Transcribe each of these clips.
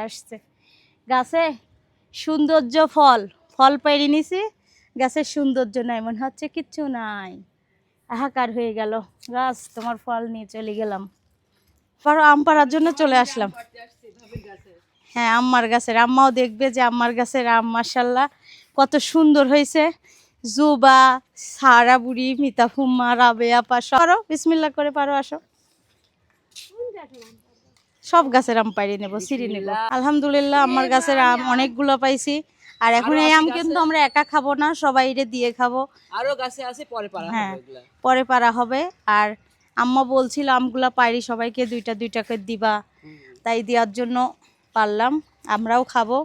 আসছে গাছে সৌন্দর্য ফল ফল পেড়ে নিছি, গাছের সৌন্দর্য নাই, মনে হচ্ছে কিচ্ছু নাই, হাহাকার হয়ে গেল। গাছ তোমার ফল নিয়ে চলে গেলাম, পারো আম পাড়ার জন্য চলে আসলাম। হ্যাঁ আম্মার গাছের, আম্মাও দেখবে যে আম্মার গাছের আম মাশাল্লাহ কত সুন্দর হয়েছে। জুবা, সারা বুড়ি, মিতা ফুম্মা, রাবেয়া পা সরো বিসমিল্লাহ করে পারো আসো। সব গাছের আম পাইরে নেবো, সিঁড়ি নেব। আলহামদুলিল্লাহ আমার গাছের আম অনেকগুলো পাইছি। আর এখন এই আম কিন্তু আমরা একা খাবো না, সবাই দিয়ে খাবো। আরো গাছে আছে পরে পারা হবে। হ্যাঁ পরে পারা হবে। আর আম্মা বলছিল আমগুলা পাইরি সবাইকে দুইটা দুইটা করে দিবা, তাই দেওয়ার জন্য পারলাম, আমরাও খাবো।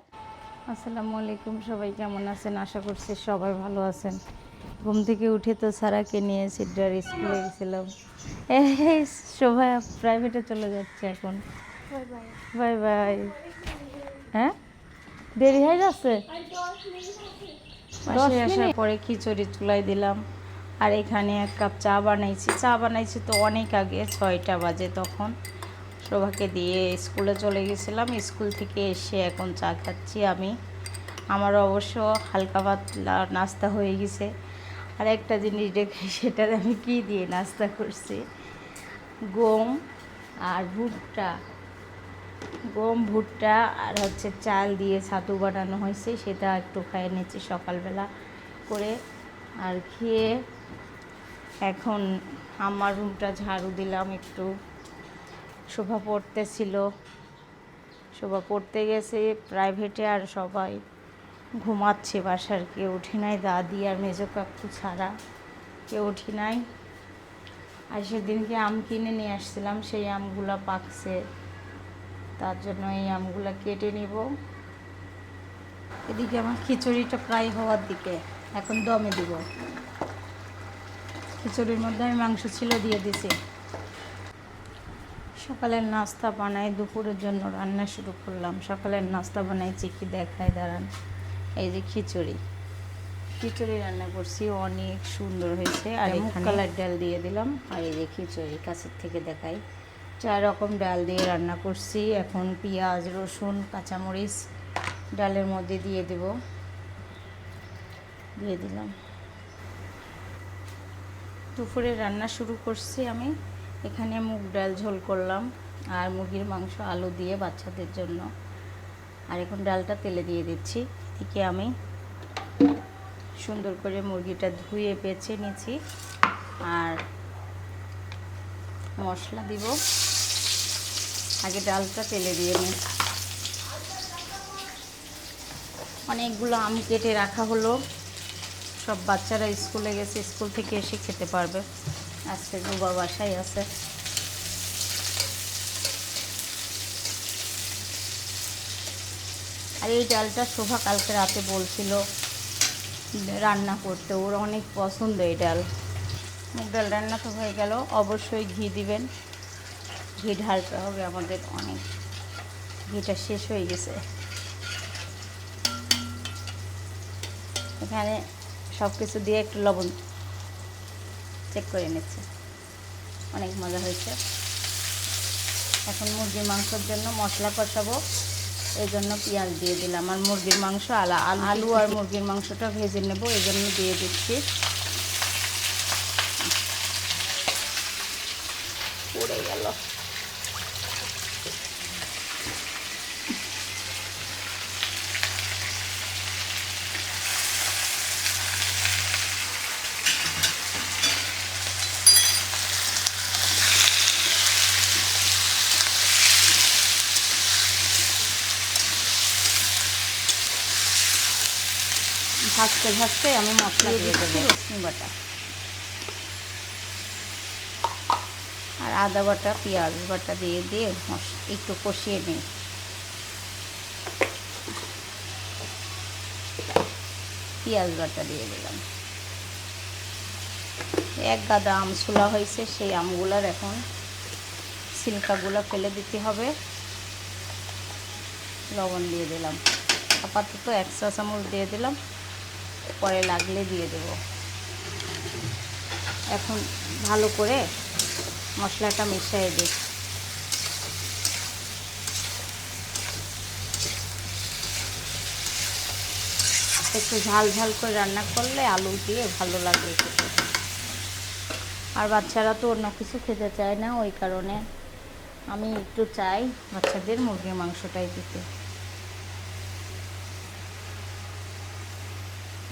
আসসালামু আলাইকুম, সবাই কেমন আছেন? আশা করছি সবাই ভালো আছেন। ঘুম থেকে উঠে তো সারাকে নিয়ে সিদ্ধার স্কুলে গেছিলাম। এই শোভা প্রাইভেটে চলে যাচ্ছে এখন। Bye bye. হ্যাঁ দেরি হয়ে যাচ্ছে। বাসায় আসার পরে খিচুড়ি চুলাই দিলাম, আর এখানে 1 কাপ চা বানাইছি তো অনেক আগে, 6টা বাজে তখন। শোভাকে দিয়ে স্কুলে চলে গেছিলাম, স্কুল থেকে এসে এখন চা খাচ্ছি আমি। আমার অবশ্য হালকা পাতলা নাস্তা হয়ে গেছে। আর একটা জিনিস দেখে সেটা আমি কি দিয়ে নাস্তা করছি, গম আর ভুট্টা, গম ভুট্টা আর হচ্ছে চাল দিয়ে ছাতু বানানো হয়েছে, সেটা একটু খাইয়ে নিচ্ছি সকালবেলা করে। আর খেয়ে এখন আমার রুমটা ঝাড়ু দিলাম একটু। শোভা পড়তে গেছে প্রাইভেটে, আর সবাই ঘুমাচ্ছে, বাসার কেউ উঠি নাই, দাদি আর মেজো কাকু ছাড়া কেউ উঠি নাই। আর সেদিনকে আম কিনে নিয়ে আসছিলাম, সেই আমগুলা পাকছে, তার জন্য এই আমগুলা কেটে নিব। এদিকে আমার খিচুড়িটা প্রায় হওয়ার দিকে, এখন দমে দিব। খিচুড়ির মধ্যে আমি মাংস ছিল দিয়ে দিছি। সকালের নাস্তা বানাই, দুপুরের জন্য রান্না শুরু করলাম। সকালের নাস্তা বানাইছি কি দেখায় দাঁড়ান। এই যে খিচুড়ি রান্না করছি, অনেক সুন্দর হয়েছে। আর মুগ কালার ডাল দিয়ে দিলাম, আর এই যে খিচুড়ি কাছের থেকে দেখাই, 4 রকম ডাল দিয়ে রান্না করছি। এখন পেঁয়াজ, রসুন, কাঁচামরিচ ডালের মধ্যে দিয়ে দিলাম। দুপুরে রান্না শুরু করছি আমি। এখানে মুগ ডাল ঝোল করলাম, আর মুরগির মাংস আলু দিয়ে বাচ্চাদের জন্য। আর এখন ডালটা তেলে দিয়ে দিচ্ছি। এদিকে আমি সুন্দর করে মুরগিটা ধুয়ে বেছে নিয়েছি, আর মশলা দিব। আগে ডালটা তেলে দিয়ে নিই। অনেকগুলো আম কেটে রাখা হলো, সব বাচ্চারা স্কুলে গেছে, স্কুল থেকে এসে খেতে পারবে। আজকে জুবা বাসায় আছে। আর এই ডালটা শোভা কালকে রাতে বলছিল রান্না করতে, ওর অনেক পছন্দ এই ডাল। মুগ ডাল রান্না তো হয়ে গেল। অবশ্যই ঘি দিবেন, ঘি ঢালতে হবে আমাদের, অনেক ঘিটা শেষ হয়ে গেছে। এখানে সব কিছু দিয়ে একটু লবণ চেক করে নিচ্ছে, অনেক মজা হয়েছে। এখন মুরগির মাংসের জন্য মশলা কষাবো, এই জন্য পেঁয়াজ দিয়ে দিলাম। আর মুরগির মাংস আলু আর মুরগির মাংসটা ভেজে নেব, এই জন্য দিয়ে দিচ্ছি। পড়ে গেল। ভাজতে ভাজতে আমি মশলা দিয়ে দেবো, রসুন বাটা আর আদা বাটা, পেঁয়াজ বাটা দিয়ে একটু কষিয়ে নিই। পেঁয়াজ বাটা দিয়ে দিলাম। 1 গাদা আম ছোলা হয়েছে, সেই আমগুলার এখন ছিলকাগুলো ফেলে দিতে হবে। লবণ দিয়ে দিলাম, আপাতত 1 চা চামচ দিয়ে দিলাম, পরে লাগলে দিয়ে দেব। এখন ভালো করে মশলাটা মিশিয়ে দিই। একটু ঝাল ঝাল করে রান্না করলে আলু দিয়ে ভালো লাগে খেতে। আর বাচ্চারা তো অন্য কিছু খেতে চায় না, ওই কারণে আমি একটু চাই বাচ্চাদের মুরগির মাংসটাই দিতে।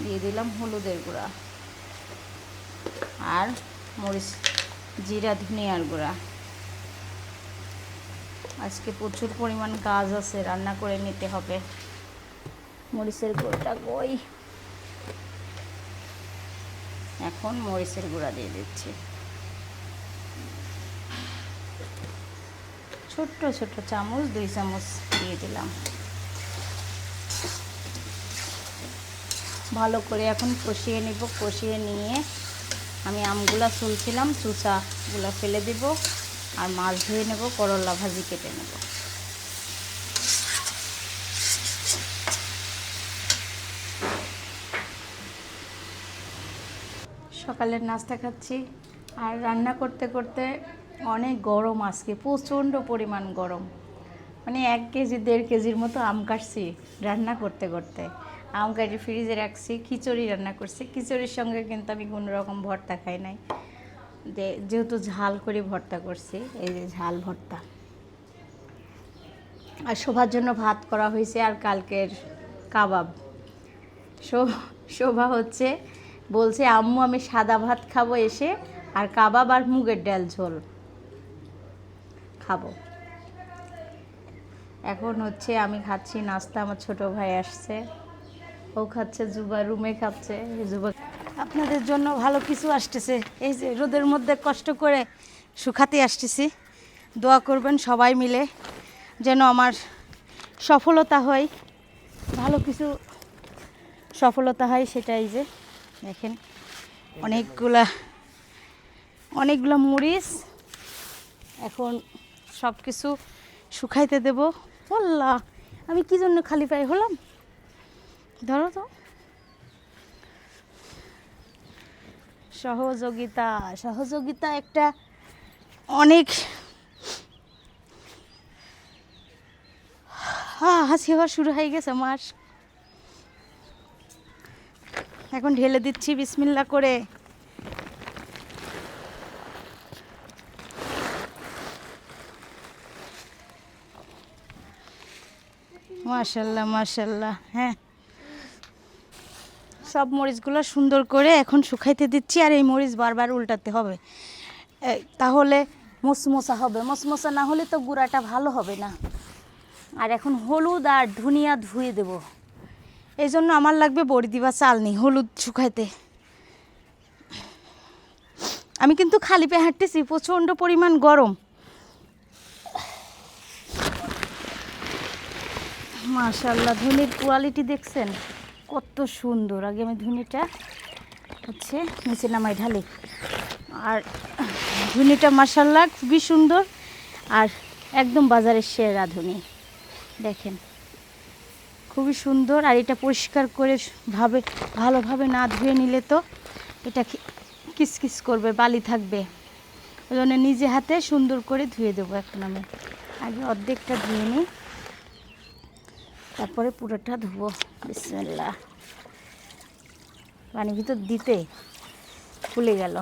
দিয়ে দিলাম হলুদের গুঁড়া আর মরিচ, জিরা, ধনিয়ার গুঁড়া। আজকে প্রচুর পরিমাণ কাজ আছে, রান্না করে নিতে হবে। মরিচের গুঁড়োটা কই, এখন মরিচের গুঁড়া দিয়ে দিচ্ছি। ছোট্ট ছোট্ট চামচ 2 চামচ দিয়ে দিলাম। ভালো করে এখন কষিয়ে নিব। কষিয়ে নিয়ে আমি আমগুলা ছুলছিলাম, চুচাগুলো ফেলে দিব আর মাছ ধুয়ে নেব, করলা ভাজি কেটে নেব। সকালের নাস্তা খাচ্ছি আর রান্না করতে করতে অনেক গরম, আজকে প্রচণ্ড পরিমাণ গরম। মানে 1 কেজি 1.5 কেজির মতো আম কাটছি রান্না করতে করতে। আম কাটি ফ্রিজে রাখছি, খিচুড়ি রান্না করছি। খিচুড়ির সঙ্গে কিন্তু আমি কোনো রকম ভর্তা খাই নাই, যেহেতু ঝাল করে ভর্তা করছি। এই যে ঝাল ভর্তা। আর শোভার জন্য ভাত করা হয়েছে আর কালকের কাবাব। শোভা হচ্ছে বলছে আম্মু আমি সাদা ভাত খাবো এসে, আর কাবাব আর মুগের ডাল ঝোল খাবো। এখন হচ্ছে আমি খাচ্ছি নাস্তা, আমার ছোট ভাই আসছে, ও খাচ্ছে, জুবা রুমে খাচ্ছে। জুবা আপনাদের জন্য ভালো কিছু আসতেছে, এই যে রোদের মধ্যে কষ্ট করে শুকাতে আসতেছি। দোয়া করবেন সবাই মিলে যেন আমার সফলতা হয়, ভালো কিছু সফলতা হয়। সেটাই যে দেখেন অনেকগুলা মরিচ, এখন সব কিছু শুকাইতে দেব। আল্লাহ, আমি কি জন্য খালি পায়ে হলাম, ধরো তো। সহযোগিতা একটা অনেক হাসি হওয়া শুরু হয়ে গেছে আমার। এখন ঢেলে দিচ্ছি বিসমিল্লাহ করে। মাশাল্লাহ মাশাল্লাহ। হ্যাঁ, সব মরিচগুলো সুন্দর করে এখন শুকাইতে দিচ্ছি। আর এই মরিচ বারবার উল্টাতে হবে, তাহলে মচমচা হবে। মচমচা না হলে তো গুঁড়াটা ভালো হবে না। আর এখন হলুদ আর ধনিয়া ধুয়ে দেব, এই জন্য আমার লাগবে বড়ি বা চালনি হলুদ শুকাইতে। আমি কিন্তু খালি পায়ে হাঁটতেছি, প্রচণ্ড পরিমাণ গরম। মাশাআল্লাহ, ধনির কোয়ালিটি দেখছেন কত সুন্দর। আগে আমি ধনিটা হচ্ছে নিচে নামাই ঢালি। আর ধনিটা মাশাআল্লাহ খুবই সুন্দর, আর একদম বাজারের সেরা ধনি। দেখেন খুবই সুন্দর। আর এটা পরিষ্কার করে ভালোভাবে না ধুয়ে নিলে তো এটা কিসকিস করবে, বালি থাকবে। ওই জন্য নিজে হাতে সুন্দর করে ধুয়ে দেবো। এখন আমি আগে অর্ধেকটা ধুয়ে নিই, তারপরে পুরোটা ধুবো। বিসমিল্লাহ। পানির ভিতর দিতে ফুলে গেল।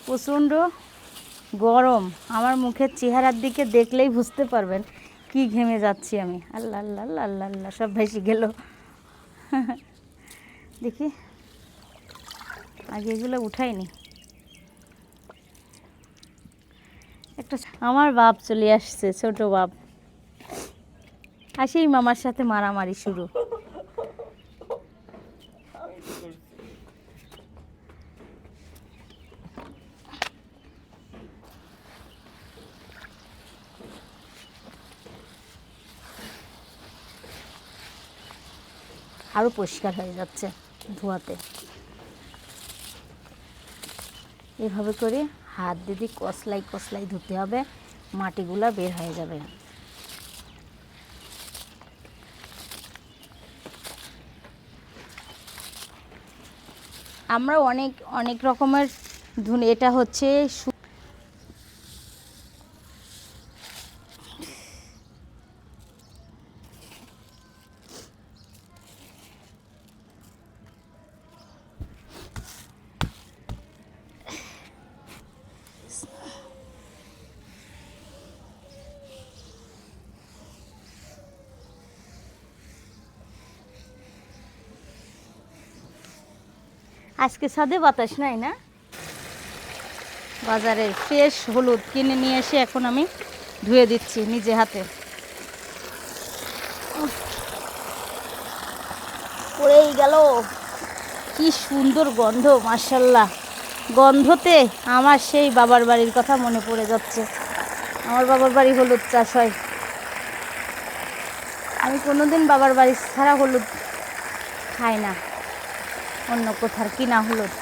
প্রচণ্ড গরম, আমার মুখের চেহারার দিকে দেখলেই বুঝতে পারবেন কি ঘেমে যাচ্ছি আমি। আল্লাহ আল্লাহ আল্লাহ আল্লাহ আল্লাহ, সব ভেসে গেল। দেখি আগে এগুলো উঠাইনি। একটা আমার বাপ চলে আসছে, ছোট বাপ। আর সেই মামার সাথে মারামারি শুরু। আরও পরিষ্কার হয়ে যাচ্ছে ধোয়াতে। এভাবে করে হাত দিয়ে কসলাই ধুতে হবে, মাটিগুলা বের হয়ে যাবে। আমরা অনেক রকমের ধুনে, এটা হচ্ছে আজকে ছাদে বাতাস নাই না। বাজারের ফ্রেশ হলুদ কিনে নিয়ে এসে এখন আমি ধুয়ে দিচ্ছি নিজে হাতে। পড়েই গেল। কি সুন্দর গন্ধ, মাশাআল্লাহ। গন্ধতে আমার সেই বাবার বাড়ির কথা মনে পড়ে যাচ্ছে। আমার বাবার বাড়ি হলুদ চাষ হয়। আমি কোনোদিন বাবার বাড়ি ছাড়া হলুদ খাই না, অন্য কোথার কিনা হলুদ।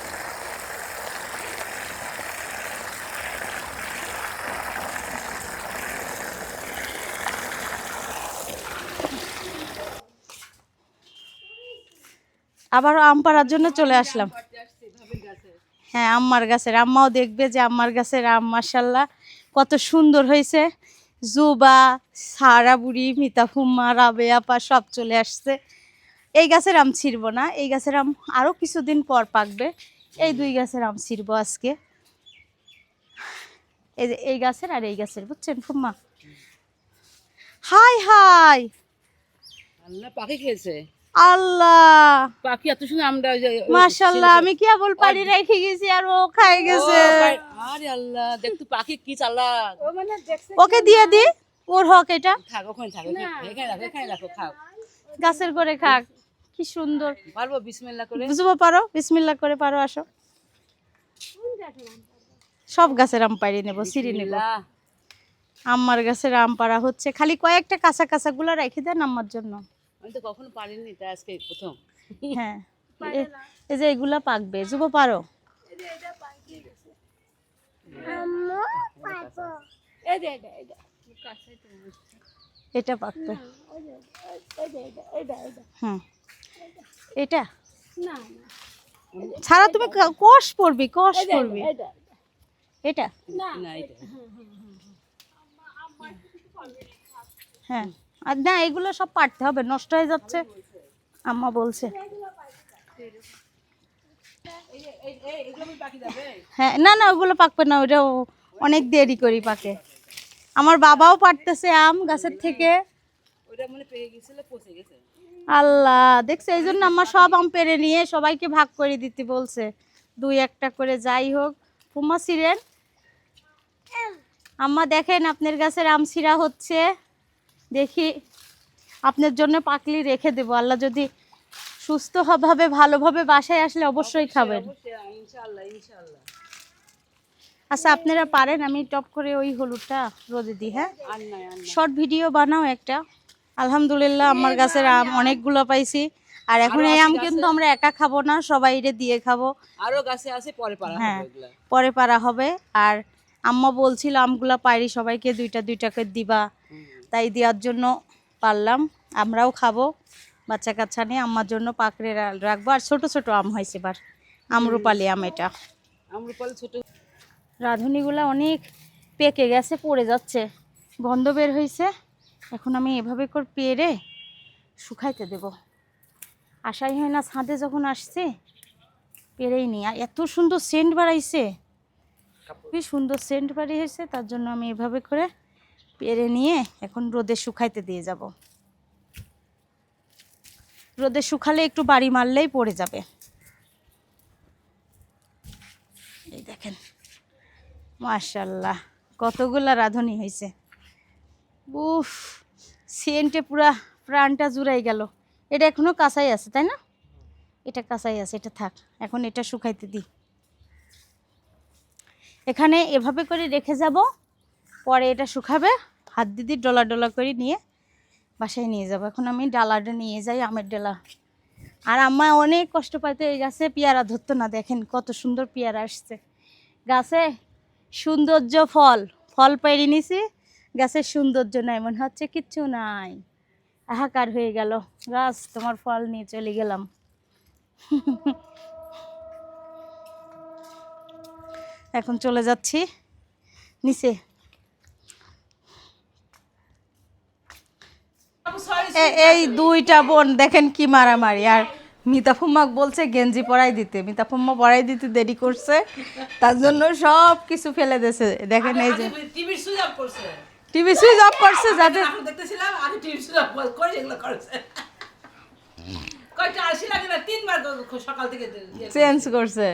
আবারও আম পাড়ার জন্য চলে আসলাম। হ্যাঁ, আম্মার গাছের, আম্মাও দেখবে যে আম্মার গাছের আম মাশাআল্লাহ কত সুন্দর হয়েছে। জুবা, সারা বুড়ি, মিতা ফুম্মা, রাবে আপা সব চলে আসছে। এই গাছের আম ছিড়বো না, এই গাছের আম আরও কিছুদিন পর পাকবে। এই দুই গাছের আম ছিড়বো আজকে। এই যে এই গাছের আর এই গাছের, বুঝছেন ফুম্মা? হাই হাই, আল্লাহ পাখি খেয়েছে। আল্লাহ পাখি এত সুন্দর আমরা মাশাআল্লাহ, আমি কেবল পানি রেখে গেছি আর ও খাই গেছে। আরে আল্লাহ, দেখ তো পাখি কি চালাক। ওকে দিয়ে দি, ওর হক এটা। থাক ওখানে থাক, এখানে রাখো খাও। গাছের করে খাক, কি সুন্দর। পারবো বিসমিল্লাহ করে? বুঝবো পারো, বিসমিল্লাহ করে পারো। আসো, সব গাছের আম পাড়ি নেব, সিঁড়ি নেব। আম্মার গাছের আম পাড়া হচ্ছে, খালি কয়েকটা কাঁচা কাঁচা গুলো রেখে দেন আম্মার জন্য। আমি তো কখনো পারিনি, তাই আজকে প্রথম। হ্যাঁ, এই যে এগুলা পাকবে, যুব পারো। এটা পাকবে। হুম, এটা ছাড়া তুমি কষ পড়বি, কষ পড়বি। এটা হ্যাঁ, আর না এগুলো সব পাড়তে হবে, নষ্ট হয়ে যাচ্ছে আম্মা বলছে। হ্যাঁ, না না ওগুলো পাকবে না, ওটাও অনেক দেরি করি পাকে। আমার বাবাও পাড়তেছে আম গাছের থেকে। আল্লাহ দেখছে, এই জন্য আম্মা সব আম পেড়ে নিয়ে সবাইকে ভাগ করে দিতে বলছে, দুই একটা করে। যাই হোক, ফুম্মা ছিঁড়েন। আম্মা দেখেন আপনার গাছের আম ছিঁড়া হচ্ছে, দেখি আপনার জন্য পাকলি রেখে দেবো। আল্লাহ যদি সুস্থভাবে ভালোভাবে বাসায় আসলে অবশ্যই খাবেন। আচ্ছা, আপনারা পারেন, আমি টপ করে ওই হলুদটা রোদে দিই। হ্যাঁ, শর্ট ভিডিও বানাও একটা। আলহামদুলিল্লাহ আমার গাছের আম অনেকগুলো পাইছি। আর এখন এই আম কিন্তু আমরা একা খাবো না, সবাইরে দিয়ে খাবো। আরো গাছে আছে, পরে পারা হবে। হ্যাঁ, পরে পারা হবে। আর আম্মা বলছিল আমগুলা পাইরি সবাইকে দুইটা দুইটা করে দিবা, তাই দেওয়ার জন্য পারলাম। আমরাও খাবো, বাচ্চা কাচ্চা নিয়ে আম্মার জন্য পাকড়ে রাখবো। আর ছোট ছোট আম হয়েছে এবার, আম্রপালি আম। এটা আম্রপালি ছোট। রাঁধুনিগুলা অনেক পেকে গেছে, পড়ে যাচ্ছে, গন্ধ বের হয়েছে। এখন আমি এভাবে করে পেরে শুকাইতে দেব। আশাই হয় না, ছাদে যখন আসছে পেরেই নি। আর এত সুন্দর সেন্ট বাড়াইছে, খুবই সুন্দর সেন্ট বাড়িয়েছে। তার জন্য আমি এভাবে করে পেরে নিয়ে এখন রোদে শুকাইতে দিয়ে যাব। রোদে শুকালে একটু বাড়ি মারলেই পড়ে যাবে। এই দেখেন মাশাআল্লাহ কতগুলা রাঁধুনি হয়েছে। উফ, সেন্টে পুরা প্রাণটা জুড়াই গেল। এটা এখনো কাঁচাই আছে, তাই না? এটা কাঁচাই আছে, এটা থাক। এখন এটা শুকাইতে দিই। এখানে এভাবে করে রেখে যাব, পরে এটা শুকাবে, হাত দিদি ডলা ডলা করে নিয়ে বাসায় নিয়ে যাব। এখন আমি ডালাটা নিয়ে যাই, আমের ডালা। আর আম্মা অনেক কষ্ট পাইতো, এই গাছে পেয়ারা ধরতো না। দেখেন কত সুন্দর পেয়ারা আসছে গাছে। সৌন্দর্য ফল, ফল পাইরে নিছি, গাছের সৌন্দর্য নাই, মনে হচ্ছে কিচ্ছু নাই, হাহাকার হয়ে গেল। গাছ তোমার ফল নিয়ে চলে গেলাম। এখন চলে যাচ্ছি নিচে। এই দুইটা বোন দেখেন কি মারামারি। আর মিতা ফুম্মাক বলছে গেঞ্জি পরাই দিতে, মিতা ফুম্মা পরাই দিতে দেরি করছে, তার জন্য সব কিছু ফেলে দিয়েছে। দেখেন এই যে টিভি সুইচ অফ করছে, যাতে কয়টা আলসি লাগে না, 3 বার সকাল থেকে চেঞ্জ করছে।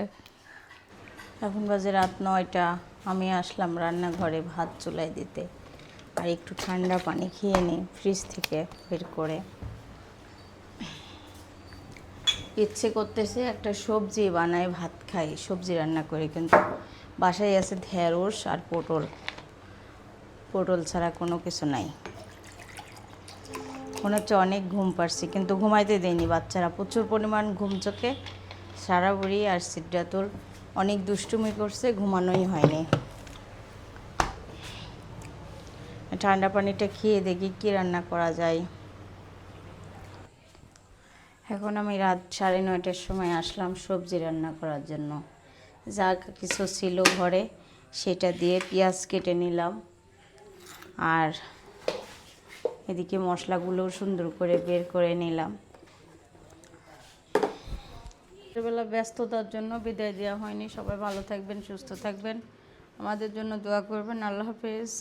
এখন বাজে রাত 9টা। আমি আসলাম রান্নাঘরে ভাত চুলায় দিতে, আর একটু ঠান্ডা পানি খেয়ে নিই ফ্রিজ থেকে বের করে। ইচ্ছে করতেছে একটা সবজি বানায় ভাত খাই, সবজি রান্না করি, কিন্তু বাসায় আছে ঢেঁড়স আর পটল। পটল ছাড়া কোনো কিছু নাই। মনে হচ্ছে অনেক ঘুম পাড়ছি, কিন্তু ঘুমাইতে দেয়নি বাচ্চারা, প্রচুর পরিমাণ ঘুম চোখে। সারা বুড়ি আর সিদ্ধাতুল অনেক দুষ্টুমি করছে, ঘুমানোই হয়নি। ঠান্ডা পানিটা খেয়ে দেখি কী রান্না করা যায়। এখন আমি রাত 9:30টার সময় আসলাম সবজি রান্না করার জন্য। যা কিছু ছিল ঘরে সেটা দিয়ে পেঁয়াজ কেটে নিলাম, আর এদিকে মশলাগুলো সুন্দর করে বের করে নিলাম। ছোটবেলা ব্যস্ততার জন্য বিদায় দেওয়া হয়নি। সবাই ভালো থাকবেন, সুস্থ থাকবেন, আমাদের জন্য দোয়া করবেন। আল্লাহ হাফেজ।